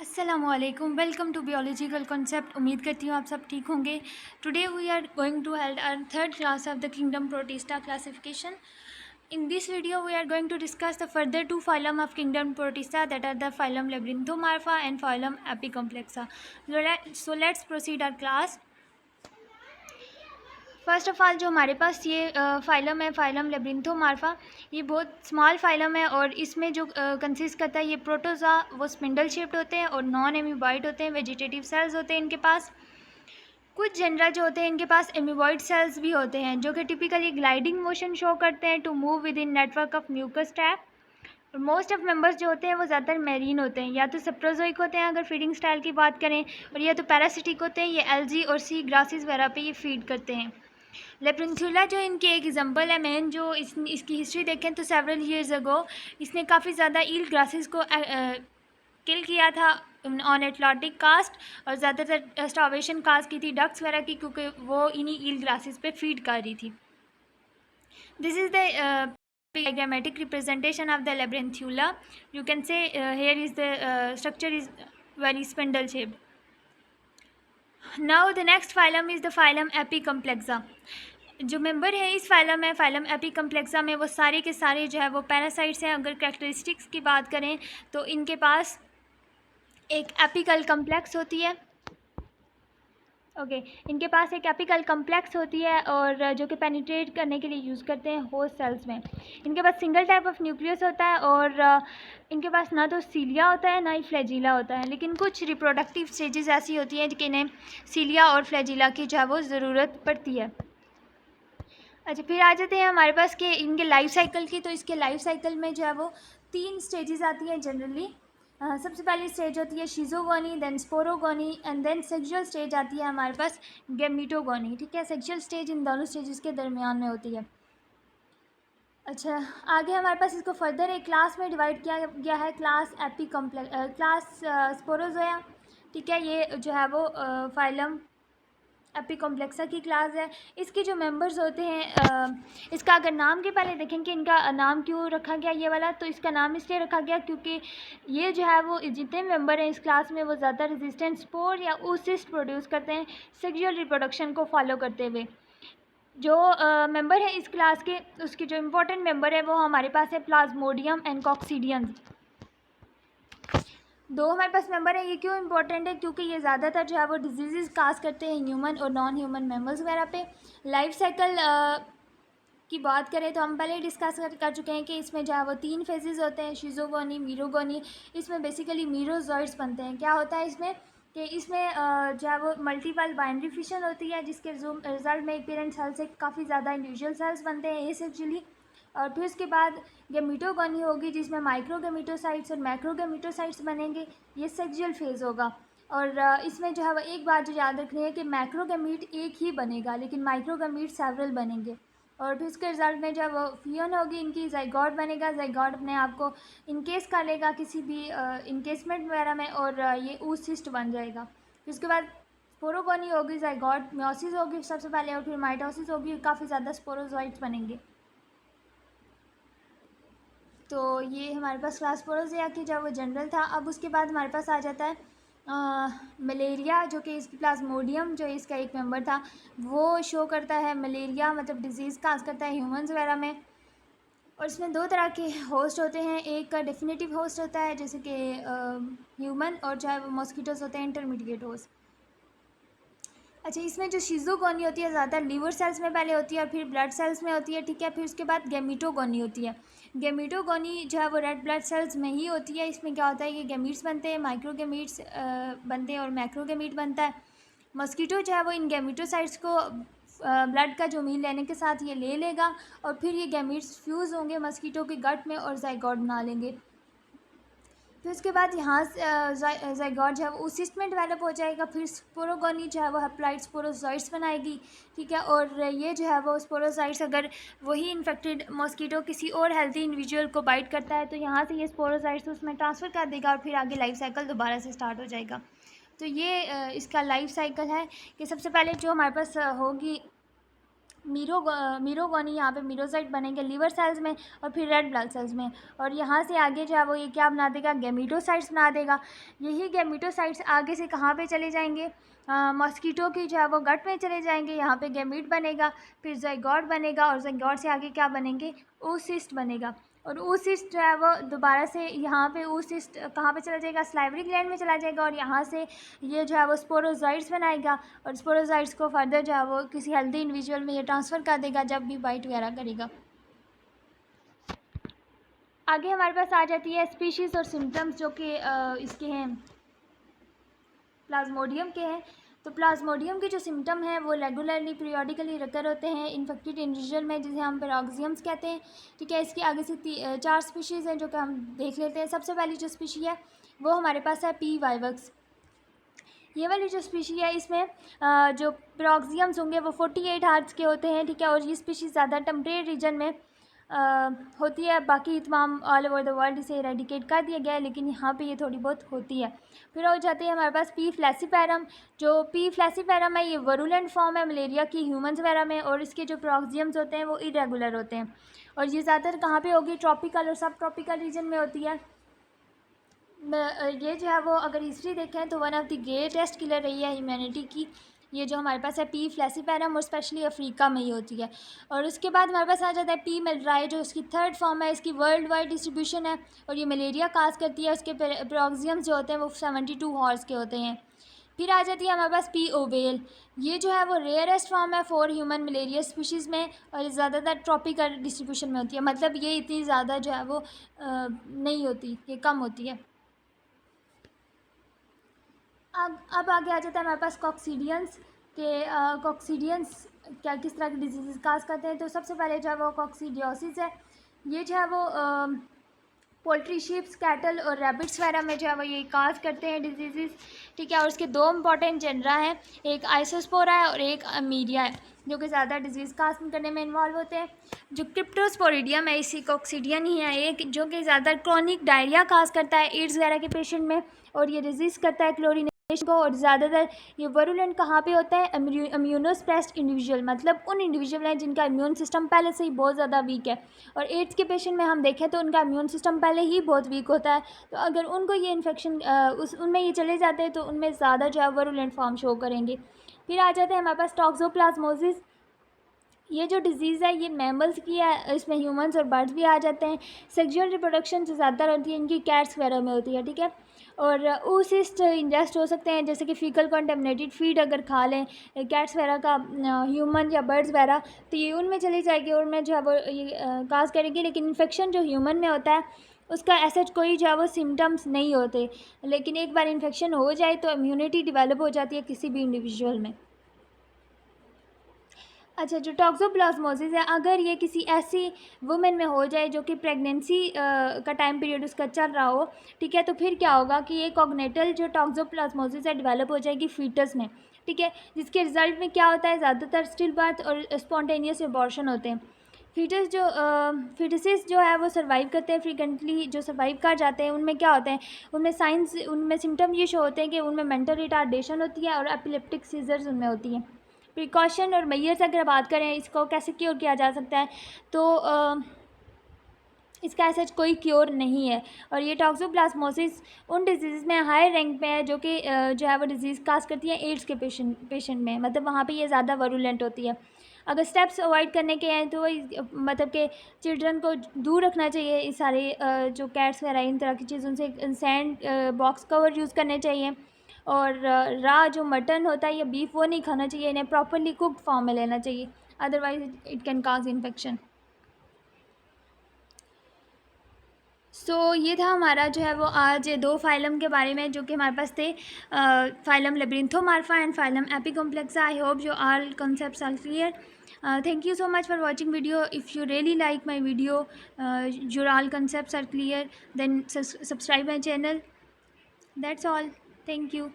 अस्सलामुअलैकुम, welcome to बियोलॉजिकल concept. उम्मीद करती हूँ आप सब ठीक होंगे। Today we are going to held our third class of the kingdom Protista classification. In this video, we are going to discuss the further two phylum of kingdom Protista, that are the phylum Labyrinthomorpha and phylum Apicomplexa. So let's proceed our class. First of all जो हमारे पास ये phylum है, phylum लेब्रिंथोमार्फा, ये बहुत small phylum है और इसमें जो कंसिस्ट करता है ये प्रोटोज़ा, वो स्पिंडल शेप्ड होते हैं और नॉन एम्यूबॉइड होते हैं, वेजिटेटिव सेल्स होते हैं इनके पास. कुछ जनरा जो होते हैं इनके पास एम्यूबॉइड सेल्स भी होते हैं जो कि टिपिकली ग्लाइडिंग मोशन शो करते हैं to move within network of mucus trap. और मोस्ट ऑफ मेंबर्स जो होते हैं वो ज़्यादातर मैरीन होते हैं, या तो सेप्रोजोइक होते हैं अगर फीडिंग स्टाइल की बात करें, और या तो पैरासिटिक होते हैं, ये एल्जी और सी ग्रासेस वगैरह पे ये फीड करते हैं. लेप्रिंथुला जो इनके एक एग्जांपल है मेन, जो इसकी हिस्ट्री देखें तो सेवरल ईयर्स अगो इसने काफ़ी ज़्यादा ईल ग्रासेस को किल किया था ऑन एटलांटिक कास्ट, और ज़्यादातर स्टार्वेशन कास्ट की थी डक्स वगैरह की, क्योंकि वो इन्हीं ईल ग्रासेस पे फीड कर रही थी. This is the diagrammatic representation of the labyrinthula. You can say here is the structure is very spindle shaped. Now the next phylum is the phylum Apicomplexa. जो मेंबर है इस फाइलम है, phylum एपिकम्प्लेक्सा में, वो सारे के सारे जो है वो पैरासाइट्स हैं. अगर कैरेक्टरिस्टिक्स की बात करें तो इनके पास एक एपिकल कम्प्लेक्स होती है. इनके पास एक एपिकल कम्प्लेक्स होती है और जो कि पेनिट्रेट करने के लिए यूज़ करते हैं होस्ट सेल्स में. इनके पास सिंगल टाइप ऑफ न्यूक्लियस होता है और इनके पास ना तो सीलिया होता है ना ही फ्लैजिला होता है, लेकिन कुछ रिप्रोडक्टिव स्टेजेस ऐसी होती हैं कि इन्हें सीलिया और फ्लैजिला की जो है वो ज़रूरत पड़ती है. अच्छा, फिर आ जाते हैं हमारे पास कि इनके लाइफ साइकिल की. तो इसके लाइफ साइकिल में जो है वो 3 स्टेजेस आती हैं जनरली. सबसे पहली स्टेज होती है schizogony, then sporogony and then sexual stage आती है हमारे पास गैमीटोगोनी. ठीक है, सेक्सुअल स्टेज इन दोनों स्टेजेस के दरमियान में होती है. अच्छा, आगे हमारे पास इसको फर्दर एक क्लास में डिवाइड किया गया है, क्लास क्लास स्पोरोजोया. ठीक है, ये जो है वो फाइलम एपिकॉम्प्लेक्सा की क्लास है. इसके जो मेंबर्स होते हैं, इसका अगर नाम के पहले देखें कि इनका नाम क्यों रखा गया ये वाला, तो इसका नाम इसलिए रखा गया क्योंकि ये जो है वो जितने मेंबर हैं इस क्लास में वो ज़्यादा रेजिस्टेंट स्पोर या oocyst प्रोड्यूस करते हैं सेक्सुअल रिप्रोडक्शन को फॉलो करते हुए. जो मेंबर है इस क्लास के, उसके जो इम्पोर्टेंट मेंबर है वो हमारे पास है प्लाज्मोडियम एंड कॉक्सीडियंस. दो हमारे पास मेंबर है. ये क्यों इंपॉर्टेंट है? क्योंकि ये ज़्यादातर जो है वो डिजीज़ काज करते हैं ह्यूमन और नॉन ह्यूमन मेमल्स वगैरह पे. लाइफ साइकिल की बात करें तो हम पहले ही डिस्कस कर चुके हैं कि इसमें जो है वो 3 फेजेस होते हैं, शिजोगोनी, मीरोगोनी. इसमें बेसिकली मीरोजॉइड्स बनते हैं. क्या होता है इसमें कि इसमें जो है वो मल्टीपल बाइनरी फिशन होती है, जिसके रिजल्ट में एक पेरेंट सेल से काफ़ी ज़्यादा इंडिविजुअल सेल्स बनते हैं एसेक्सुअली. और फिर उसके बाद गैमीटोगोनी होगी जिसमें माइक्रोगैमीटोसाइट्स और मैक्रोगैमीटोसाइट्स बनेंगे. ये सेक्सुअल फेज़ होगा. और इसमें जो है वो एक बात जो याद रखनी है कि मैक्रोगैमीट एक ही बनेगा लेकिन माइक्रोगैमीट सेवरल बनेंगे. और फिर उसके रिजल्ट में जो है वो फियन होगी इनकी, जाइगोट बनेगा. जाइगोट अपने आप को इनकेस कर लेगा किसी भी इनकेसमेंट वगैरह में और ये oocyst बन जाएगा. फिर उसके बाद स्पोरोगोनी होगी, जाइगोट म्योसिस होगी सबसे पहले, और फिर माइटोसिस होगी, काफ़ी ज़्यादा स्पोरोजोइट्स बनेंगे. तो ये हमारे पास क्लास स्पोरोजिया की जो वो जनरल था. अब उसके बाद हमारे पास आ जाता है मलेरिया, जो कि इसकी प्लाज्मोडियम जो इसका एक मेंबर था वो शो करता है मलेरिया, मतलब डिजीज़ काज करता है ह्यूमंस वगैरह में. और इसमें 2 तरह के होस्ट होते हैं. एक का डेफिनेटिव होस्ट होता है जैसे कि ह्यूमन, और जो है वो मॉस्किटोस होते हैं इंटरमीडिएट होस्ट. अच्छा, इसमें जो शिजोगोनी होती है ज़्यादातर लीवर सेल्स में पहले होती है और फिर ब्लड सेल्स में होती है. ठीक है, फिर उसके बाद गैमीटोगोनी होती है. गैमीटोगोनी जो है वो रेड ब्लड सेल्स में ही होती है. इसमें क्या होता है कि गैमीट्स बनते हैं, माइक्रोगैमीट्स बनते हैं और मैक्रोगैमीट बनता है. मस्कीटो जो है वो इन गैमीटोसाइट्स को ब्लड का जो मील लेने के साथ ये ले लेगा और फिर ये गैमीट्स फ्यूज़ होंगे मस्कीटो के गट में और जाइगोट बना लेंगे. फिर उसके बाद यहाँ जाइगोट जो है वो oocyst में डेवलप हो जाएगा. फिर स्पोरोगोनी जो है वो हैप्लॉइड स्पोरोजॉइट्स बनाएगी. ठीक है, और ये जो है वो स्पोरोजॉइट्स अगर वही इन्फेक्टेड मॉस्किटो किसी और हेल्थी इंडिविजुअल को बाइट करता है तो यहाँ से ये स्पोरोजॉइट्स उसमें ट्रांसफ़र कर देगा और फिर आगे लाइफ साइकिल दोबारा से स्टार्ट हो जाएगा. तो ये इसका लाइफ साइकिल है कि सबसे पहले जो हमारे पास होगी मीरोगोनी, यहाँ पे मीरोसाइट बनेंगे लीवर सेल्स में और फिर रेड ब्लड सेल्स में। और यहाँ से आगे जो है वो ये क्या बना देगा, गैमीटोसाइट्स बना देगा। यही गैमीटोसाइट्स आगे से कहाँ पे चले जाएंगे, मॉस्किटो की जो है वो गट में चले जाएंगे। यहाँ पे गैमीट बनेगा, फिर ज़ाइगोट बनेगा और ज़ाइगोट से आगे क्या बनेंगे, oocyst बनेगा। और oocyst जो है वो दोबारा से यहाँ पे oocyst कहाँ पे चला जाएगा, सलाइवरी ग्लैंड में चला जाएगा। और यहाँ से ये जो है वो स्पोरोज़ाइट्स बनाएगा और स्पोरोज़ाइट्स को फर्दर जो है वो किसी हेल्दी इंडिविजुअल में ये ट्रांसफ़र कर देगा जब भी बाइट वगैरह करेगा। आगे हमारे पास आ जाती है स्पीशीज़ और सिम्टम्स जो कि इसके हैं, प्लाज्मोडियम के हैं। तो प्लाज्मोडियम के जो सिम्टम हैं वो रेगुलरली पीरियोडिकली रिकर होते हैं इन्फेक्टेड इंडिविजुअल में, जिसे हम पैरोक्सियम्स कहते हैं। ठीक है, इसके आगे से 4 स्पीशीज़ हैं जो कि हम देख लेते हैं। सबसे पहली जो स्पीशी है वो हमारे पास है पी वाइवक्स। ये वाली जो स्पीशी है इसमें जो पैरोक्सियम्स होंगे वो 48 हार्ट्स के होते हैं। ठीक है, और ये स्पीशी ज़्यादा टेम्परेट रीजन में होती है। बाकी तमाम ऑल ओवर द वर्ल्ड इसे इरेडिकेट कर दिया गया है, लेकिन यहाँ पे ये थोड़ी बहुत होती है। फिर हो जाती है हमारे पास पी फ्लैसीपेरम। जो पी फ्लैसीपेरम है ये वरुलेंट फॉर्म है मलेरिया की ह्यूमन्स वगैरह में, और इसके जो पैरोक्सियम्स होते हैं वो इरेगुलर होते हैं। और ये ज़्यादातर कहाँ पे होगी, ट्रॉपिकल और सब ट्रॉपिकल रीजन में होती है। ये जो है वो अगर हिस्ट्री देखें तो one of the greatest killer रही है ह्यूमैनिटी की। ये जो हमारे पास है पी फ्लैसीपेरम, और स्पेशली अफ्रीका में ही होती है। और उसके बाद हमारे पास आ जाता है पी मिलराई, जो इसकी थर्ड फॉर्म है। इसकी वर्ल्ड वाइड डिस्ट्रीब्यूशन है और ये मलेरिया काज करती है। उसके पैरोक्सियम्स जो होते हैं वो 72 हॉर्स के होते हैं। फिर आ जाती है हमारे पास पी ओवेल। ये जो है वो रेयरेस्ट फॉर्म है फॉर ह्यूमन मलेरिया स्पीशीज़ में, और ज़्यादातर ट्रॉपिकल डिस्ट्रीब्यूशन में होती है। मतलब ये इतनी ज़्यादा जो है वो नहीं होती, ये कम होती है। अब आगे आ जाता है हमारे पास कॉक्सीडियंस के। कॉक्सीडियंस क्या किस तरह की डिजीज़ काज करते हैं। तो सबसे पहले जो है वो कॉक्सीडियोसिस है। ये जो है वो पोल्ट्री, शीप्स, कैटल और रैबिट्स वगैरह में जो है वो ये काज करते हैं डिजीज़। ठीक है, और उसके 2 इंपॉर्टेंट जनरा हैं, एक आइसोस्पोरा है और एक अमीडिया है, जो कि ज़्यादा डिजीज़ काज करने में इन्वॉल्व होते हैं। जो क्रिप्टोस्पोरिडियम है इसी कॉक्सीडियन ही है एक, जो कि ज़्यादा क्रॉनिक डायरिया काज करता है एड्स वगैरह के पेशेंट में, और ये डिजीज़ करता है क्लोरिनेशन को। और ज़्यादातर ये वरुलेंट कहाँ पे होता है, इम्यूनोस्प्रेस्ड इंडिविजुअल, मतलब उन इंडिविजुअल हैं जिनका इम्यून सिस्टम पहले से ही बहुत ज़्यादा वीक है। और एड्स के पेशेंट में हम देखें तो उनका इम्यून सिस्टम पहले ही बहुत वीक होता है। तो अगर उनको ये इन्फेक्शन उनमें ये चले जाते हैं तो उनमें ज़्यादा जो है वरुलेंट फॉर्म शो करेंगे। फिर आ जाते हैं हमारे पास टॉक्सोप्लाज्मोसिस। ये जो डिज़ीज़ है ये मैमल्स की है, इसमें ह्यूमंस और बर्ड्स भी आ जाते हैं। सेक्सुअल रिप्रोडक्शन जो ज़्यादा होती है इनकी कैट्स वगैरह में होती है। ठीक है, और oocyst इंजेस्ट हो सकते हैं, जैसे कि फीकल कंटेमिनेटेड फीड अगर खा लें कैट्स वगैरह का, ह्यूमन या बर्ड्स वगैरह, तो ये उनमें चली जाएगी और उनमें जो है वो ये काज करेगी। लेकिन इन्फेक्शन जो ह्यूमन में होता है उसका ऐसा कोई जो है वो सिम्टम्स नहीं होते, लेकिन एक बार इन्फेक्शन हो जाए तो इम्यूनिटी डेवलप हो जाती है किसी भी इंडिविजुअल में। अच्छा, जो टॉक्सोप्लाज्मोसिस है, अगर ये किसी ऐसी वुमेन में हो जाए जो कि प्रेगनेंसी का टाइम पीरियड उसका चल रहा हो, ठीक है, तो फिर क्या होगा कि ये कॉग्नेटल जो टॉक्सोप्लाज्मोसिस है डेवलप हो जाएगी फीटस में। ठीक है, जिसके रिजल्ट में क्या होता है, ज़्यादातर स्टिल बर्थ और स्पॉन्टेनियस एबॉर्शन होते हैं। फीटस जो फीटसेस जो है वो सर्वाइव करते हैं फ्रीक्वेंटली, जो सर्वाइव कर जाते हैं उनमें क्या होते हैं, उनमें साइंस, उनमें सिम्टम ये शो होते हैं कि उनमें मेंटल रिटार्डेशन होती है और एपिलेप्टिक सीजर्स उनमें होती हैं। प्रिकॉशन और मेजर्स अगर बात करें इसको कैसे क्योर किया जा सकता है, तो इसका ऐसा कोई क्योर नहीं है। और ये टॉक्सोप्लाज्मोसिस उन डिजीज़ में हाई रैंक पे है जो कि जो है वो डिजीज़ काज करती है एड्स के पेशेंट में, मतलब वहाँ पे ये ज़्यादा वरुलेंट होती है। अगर स्टेप्स अवॉइड करने के हैं तो मतलब कि चिल्ड्रन को दूर रखना चाहिए इस सारे जो कैट्स वगैरह इन तरह की चीज़ों से। सैंड बॉक्स कवर यूज़ करने चाहिए, और रॉ जो मटन होता है या बीफ वो नहीं खाना चाहिए, इन्हें प्रॉपरली कुक्ड फॉर्म में लेना चाहिए, otherwise it can cause infection. ये था हमारा जो है वो आज 2 फाइलम के बारे में जो कि हमारे पास थे, phylum labyrinthomorpha and phylum apicomplexa. I hope जो all concepts are clear. Thank you so much for watching video. If you really like my video, your all concepts are clear, then subscribe my channel. That's all. Thank you.